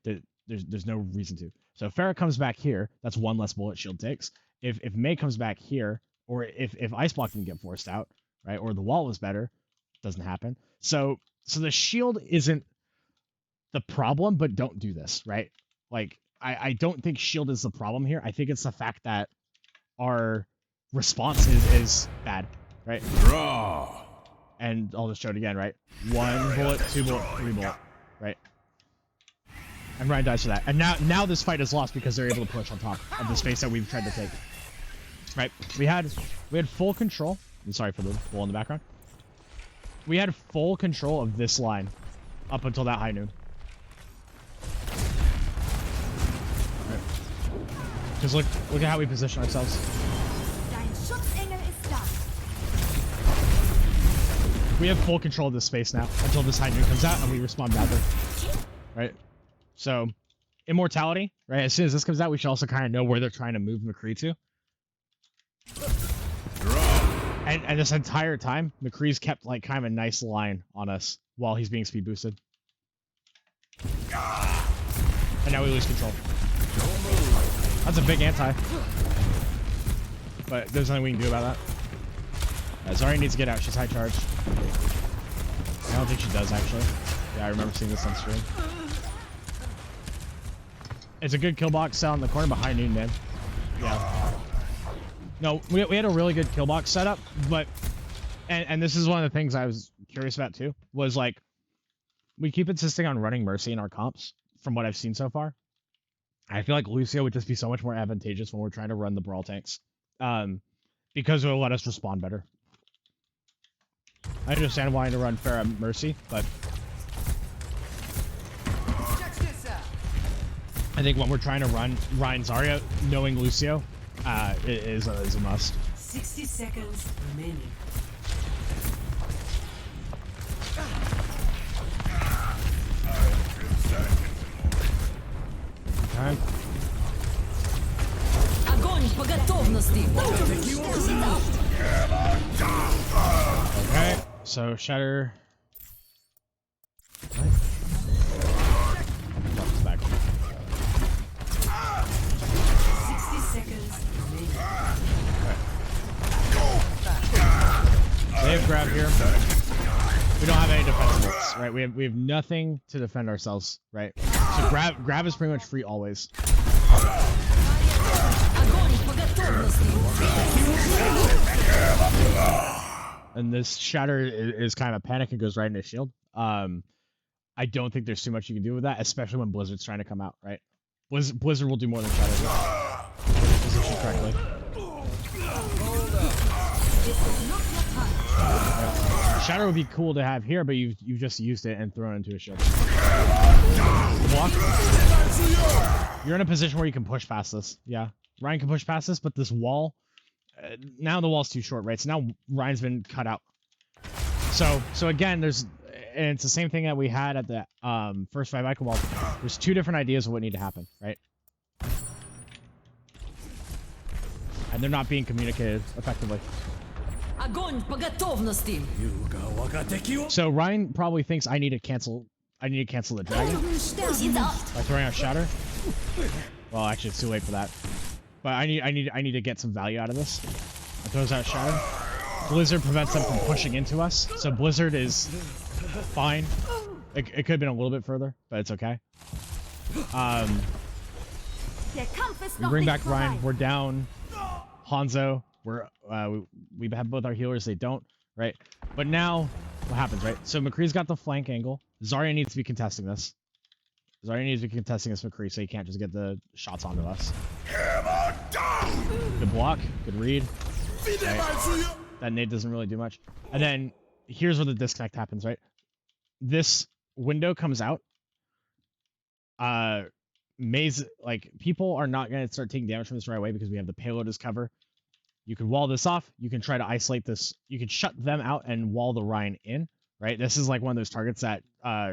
There's no reason to. So if Pharah comes back here, that's one less bullet shield takes. If Mei comes back here, or if Ice Block didn't get forced out, right, or the wall was better, doesn't happen. So the shield isn't the problem, but don't do this, right? Like, I don't think shield is the problem here. I think it's the fact that our response is bad, right? Draw. And I'll just show it again, right? 1 bullet, 2 bullet, 3 bullet, right? And Ryan dies for that. And now this fight is lost because they're able to push on top of the space that we've tried to take. Right? We had full control. I'm sorry for the bull in the background. We had full control of this line up until that High Noon. Because look at how we position ourselves. We have full control of this space now until this High Noon comes out and we respond badly. Right? So, immortality, right? As soon as this comes out, we should also kind of know where they're trying to move McCree to. And this entire time, McCree's kept like kind of a nice line on us while he's being speed boosted. And now we lose control. That's a big anti. But there's nothing we can do about that. Zari needs to get out. She's high charge. I don't think she does, actually. Yeah, I remember seeing this on stream. It's a good kill box set on the corner behind Noon, man. Yeah. No, we had a really good kill box setup, but and this is one of the things I was curious about too, was like we keep insisting on running Mercy in our comps from what I've seen so far. I feel like Lucio would just be so much more advantageous when we're trying to run the brawl tanks. Because it will let us respond better. I understand wanting to run Pharah Mercy, but I think when we're trying to run Ryan Zarya, knowing Lucio is a must. 60 seconds remaining. Okay. Огонь по готовности. Okay, so Shatter. Back. 60 seconds remaining. They have grab here. We don't have any defensibles, right? We have nothing to defend ourselves, right? So grab is pretty much free always. And this Shatter is kind of a panic and goes right into shield. I I don't think there's too much you can do with that, especially when Blizzard's trying to come out, right? Blizzard will do more than Shadow will. Position correctly. Yeah. Shadow would be cool to have here, but you've just used it and thrown it into a ship. Walk. You're in a position where you can push past this. Yeah, Ryan can push past this, but this wall, now the wall's too short, right? So now Ryan's been cut out. So again, and it's the same thing that we had at the first 5 Eichenwalde. There's 2 different ideas of what need to happen, right? And they're not being communicated effectively. Огонь по готовности. So Ryan probably thinks I need to cancel the dragon by throwing out Shatter. Well, actually, it's too late for that. But I need to get some value out of this. I throws out Shatter. Blizzard prevents them from pushing into us, so Blizzard is fine. It could have been a little bit further, but it's okay. We bring back Ryan. We're down Hanzo. We have both our healers. They don't, right? But now, what happens, right? So McCree's got the flank angle. Zarya needs to be contesting this. Zarya needs to be contesting this McCree, so he can't just get the shots onto us. Good block. Good read. Right. That nade doesn't really do much. And then here's where the disconnect happens, right? This window comes out. Maze, like, people are not going to start taking damage from this right away because we have the payload as cover. You can wall this off. You can try to isolate this. You can shut them out and wall the Rhine in, right? This is like one of those targets that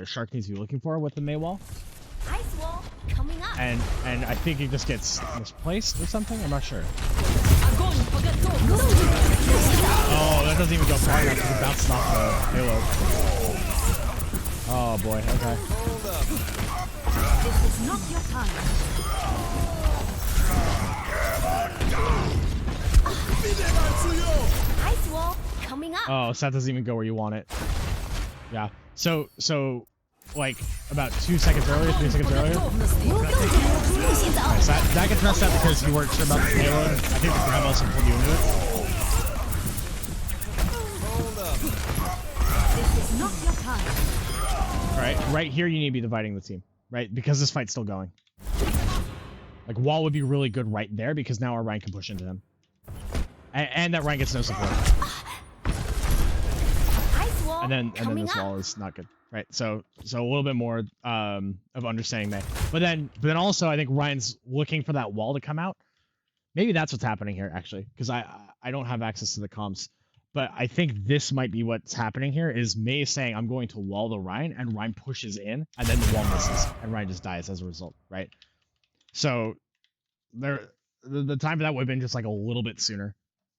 Shark needs to be looking for with the May wall. Ice wall coming up. And I think it just gets misplaced or something. I'm not sure. Oh, that doesn't even go far enough because it bounces off the payload. Oh boy. Okay. This is not your time. Ice wall coming up. Oh, so that doesn't even go where you want it. Yeah. So like about 2 seconds earlier, 3 seconds earlier. Nice. That gets messed up because you weren't sure about the payload. I think the grab also pulled you into it. This is not your time. Alright, right here you need to be dividing the team, right? Because this fight's still going. Like, wall would be really good right there because now our Ryan can push into him. And that Ryan gets no support. Ice wall And then coming this up. wall is not good, right? So a little bit more of understanding that. But then also I think Ryan's looking for that wall to come out. Maybe that's what's happening here actually, because I don't have access to the comms. But I think this might be what's happening here is May saying I'm going to wall the Ryan, and Ryan pushes in, and then the wall misses, and Ryan just dies as a result, right? So the time for that would have been just like a little bit sooner.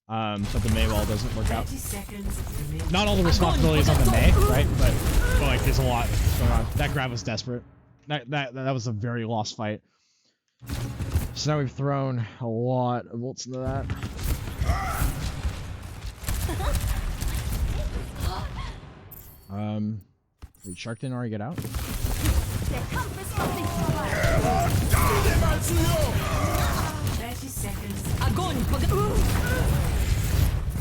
But the May wall doesn't work out. 30 seconds remaining. Not all the responsibility is on the May, right? But like there's a lot going on. That grab was desperate. That was a very lost fight. So now we've thrown a lot of ults into that. Wait, Shark didn't already get out? There comes something for us. 30 seconds. Огонь по готовности.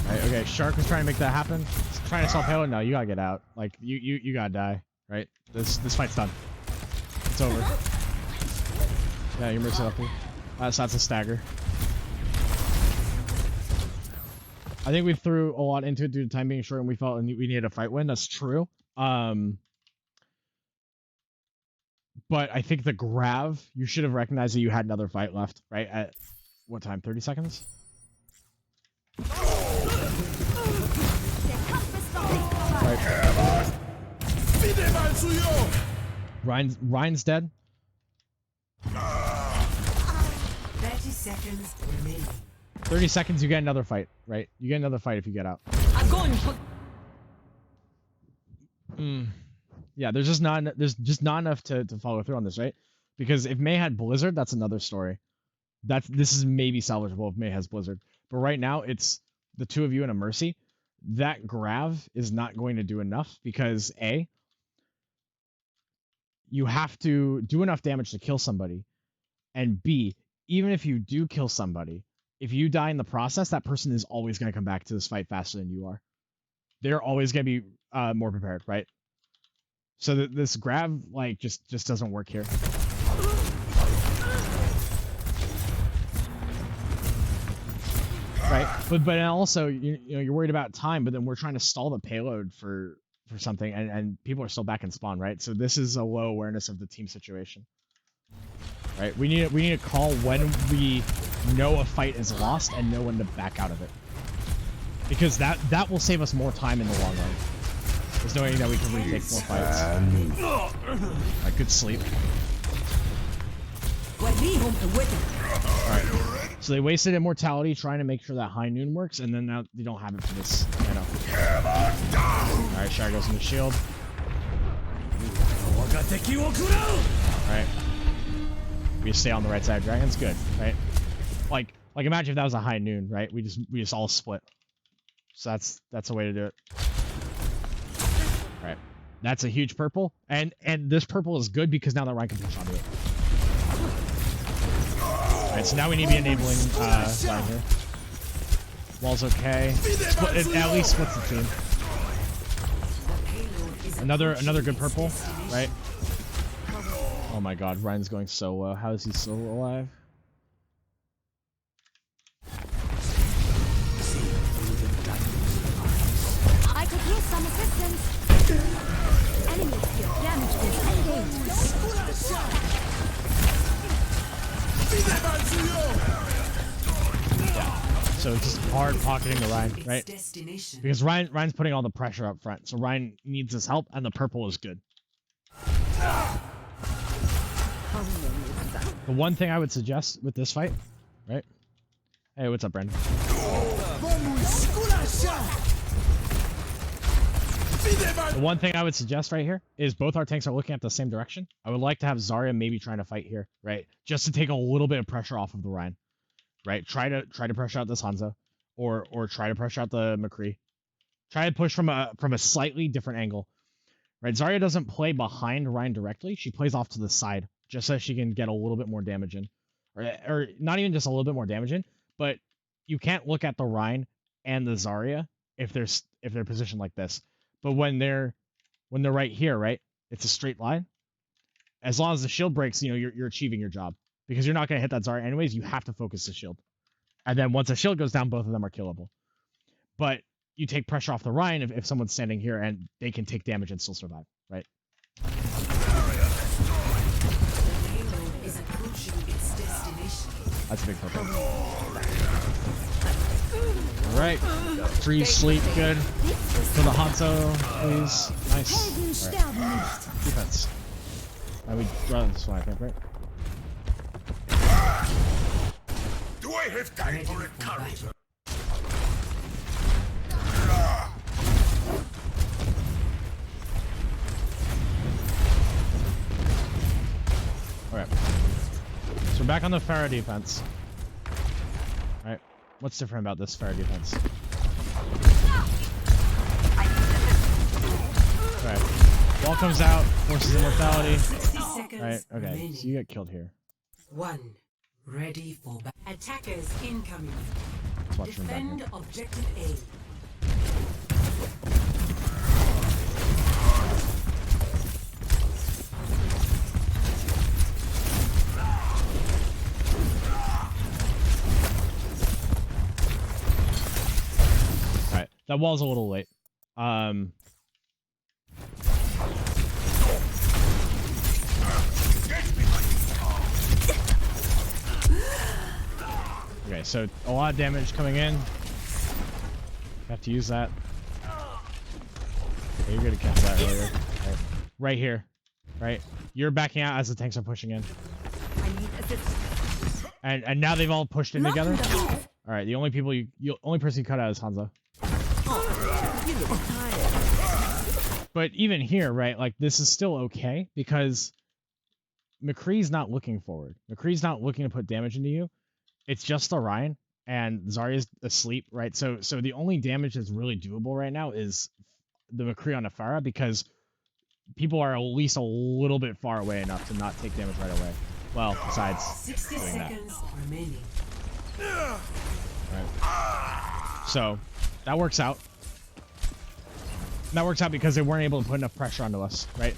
Right, okay, Shark was trying to make that happen. He's trying to solve payload. No, you gotta get out. Like you gotta die. Right? This fight's done. It's over. Yeah, you're Mercy Lefty. So that's a stagger. I think we threw a lot into it due to time being short, and we felt we needed a fight win. That's true. But I think the Grav, you should have recognized that you had another fight left, right? At what time? 30 seconds? Right. Ryan's dead. 30 seconds remaining. 30 seconds, you get another fight, right? You get another fight if you get out. Огонь по... Yeah, there's just not enough to follow through on this, right? Because if May had Blizzard, that's another story. This is maybe salvageable if May has Blizzard. But right now, it's the two of you and a Mercy. That Grav is not going to do enough because A, you have to do enough damage to kill somebody. And B, even if you do kill somebody, if you die in the process, that person is always going to come back to this fight faster than you are. They're always going to be more prepared, right? So this grab like just doesn't work here. Right, but also you're worried about time, but then we're trying to stall the payload for something, and people are still back in spawn, right? So this is a low awareness of the team situation. Right, we need a call when we know a fight is lost and know when to back out of it, because that will save us more time in the long run. There's knowing that we can retake more fights. Alright, good sleep. Alright, so they wasted immortality trying to make sure that high noon works, and then now they don't have it for this. I know. Alright, Shire goes in the shield. Alright. We just stay on the right side of dragons, good, right? Like imagine if that was a high noon, right? We just all split. So that's a way to do it. Alright. That's a huge purple. And this purple is good because now that Ryan can push onto it. Alright, so now we need to be enabling Ryan here. Wall's okay. At least splits the team. Another good purple, right? Oh my god, Ryan's going so low. How is he still alive? I could use some assistance. Enemies here. Damage is So it's just hard pocketing the Ryan, right? Because Ryan's putting all the pressure up front. So Ryan needs his help, and the purple is good. The one thing I would suggest with this fight, right? Hey, what's up, Brendan? The one thing I would suggest right here is both our tanks are looking at the same direction. I would like to have Zarya maybe trying to fight here, right? Just to take a little bit of pressure off of the Ryan, right? Try to pressure out this Hanzo, or try to pressure out the McCree. Try to push from a slightly different angle, right? Zarya doesn't play behind Ryan directly. She plays off to the side, just so she can get a little bit more damage in. Or not even just a little bit more damage in, but you can't look at the Ryan and the Zarya if they're positioned like this. But when they're right here, right, it's a straight line. As long as the shield breaks, you're achieving your job. Because you're not going to hit that Zarya anyways, you have to focus the shield. And then once the shield goes down, both of them are killable. But you take pressure off the Ryan if someone's standing here and they can take damage and still survive, right? That's a big purple. Alright. Freeze, sleep, good. For the Hanzo, please. Nice. Alright. Defense. We run this one, I think, right? Do I have time for a character? Alright. So we're back on the Pharah defense. Alright. What's different about this Pharah defense? Alright. Wall comes out, forces immortality. Alright, okay. So you get killed here. One. Ready for attackers incoming. Let's watch them back Defend here. objective A. Alright, that wall's a little late. Okay, so a lot of damage coming in. Have to use that. Okay, you're gonna catch that earlier. Right here. Right? You're backing out as the tanks are pushing in. And now they've all pushed in together. Alright, the only person you cut out is Hanzo. But even here, right, like this is still okay because McCree's not looking forward. McCree's not looking to put damage into you. It's just the Ryan, and Zarya's asleep, right? So the only damage that's really doable right now is the McCree on the Pharah because people are at least a little bit far away enough to not take damage right away. Well, besides 60 doing that. seconds remaining. Right. So that works out. That works out because they weren't able to put enough pressure onto us, right?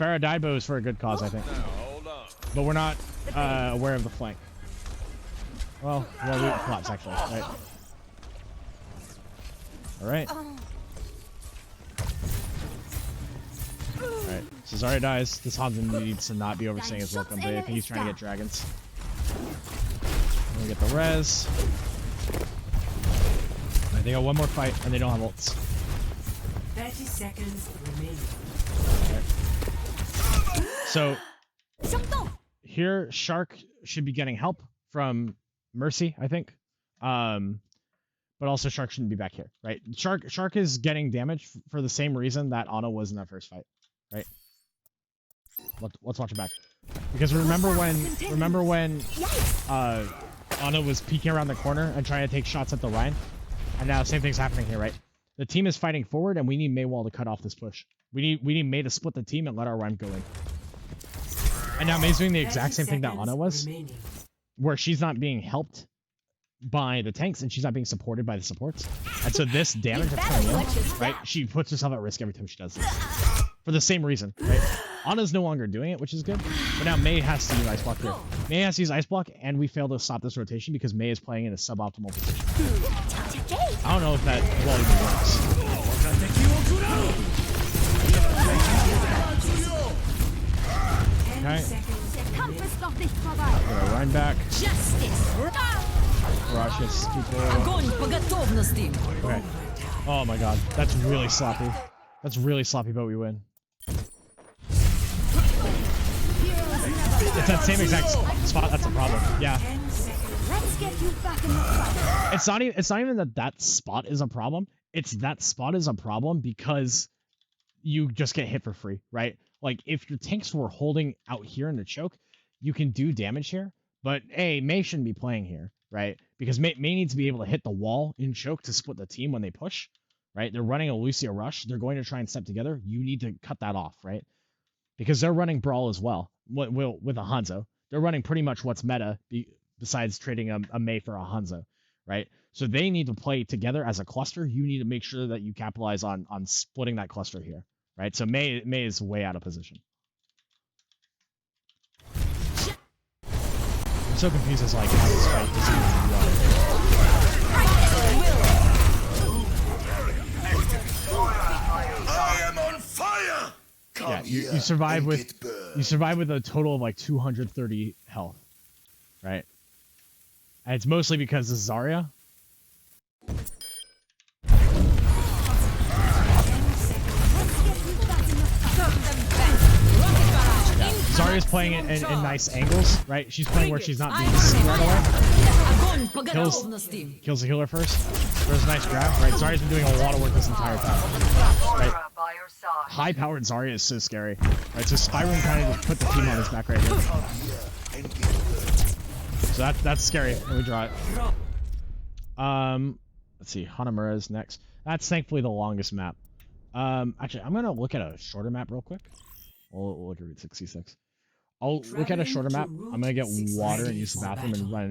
Farah died, but it was for a good cause, I think. But we're not aware of the flank. Well, we plots actually, right? Alright. Alright, so Zarya dies. This Hanzo needs to not be overstaying his welcome, but I think he's trying to get dragons. We get the res. Right, they got one more fight, and they don't have ults. 30 seconds remaining. Okay. So, here, Shark should be getting help from Mercy, I think. But also Shark shouldn't be back here, right? Shark is getting damage for the same reason that Ana was in that first fight, right? Let's watch it back. Because remember when Ana was peeking around the corner and trying to take shots at the Rhine? And now the same thing's happening here, right? The team is fighting forward, and we need Maywall to cut off this push. We need May to split the team and let our Rhine go in. And now May's doing the exact same thing that Ana was, where she's not being helped by the tanks and she's not being supported by the supports. And so this damage that's coming in, right? She puts herself at risk every time she does this. For the same reason, right? Ana's no longer doing it, which is good. But now May has to use Ice Block here. May has to use Ice Block, and we fail to stop this rotation because May is playing in a suboptimal position. I don't know if that well even works. Okay. Gonna run back. Rushes people. Okay. Oh my god. That's really sloppy. That's really sloppy, but we win. It's that same exact spot. That's a problem. Yeah. It's not even that spot is a problem. It's that spot is a problem because you just get hit for free, right? Like if your tanks were holding out here in the choke, you can do damage here. But May shouldn't be playing here, right? Because May needs to be able to hit the wall in choke to split the team when they push, right? They're running a Lucia rush. They're going to try and step together. You need to cut that off, right? Because they're running Brawl as well with a Hanzo. They're running pretty much what's meta besides trading a May for a Hanzo, right? So they need to play together as a cluster. You need to make sure that you capitalize on splitting that cluster here, right? So May is way out of position. I'm so confused as like how this fight is even run. I am on fire. Yeah, you survive with a total of like 230 health, right? And it's mostly because of Zarya. Zarya's playing it in nice angles, right? She's playing where she's not being seen right away. Kills the healer first. There's a nice grab, right? Zarya's been doing a lot of work this entire time. Right? High-powered Zarya is so scary. Right, so Spyroom kind of put the team on his back right here. So that's scary when we draw it. Let's see, Hanamura is next. That's thankfully the longest map. Actually, I'm gonna look at a shorter map real quick. We'll look at Route 66. I'll look at a shorter map. I'm gonna get water and use the bathroom and run an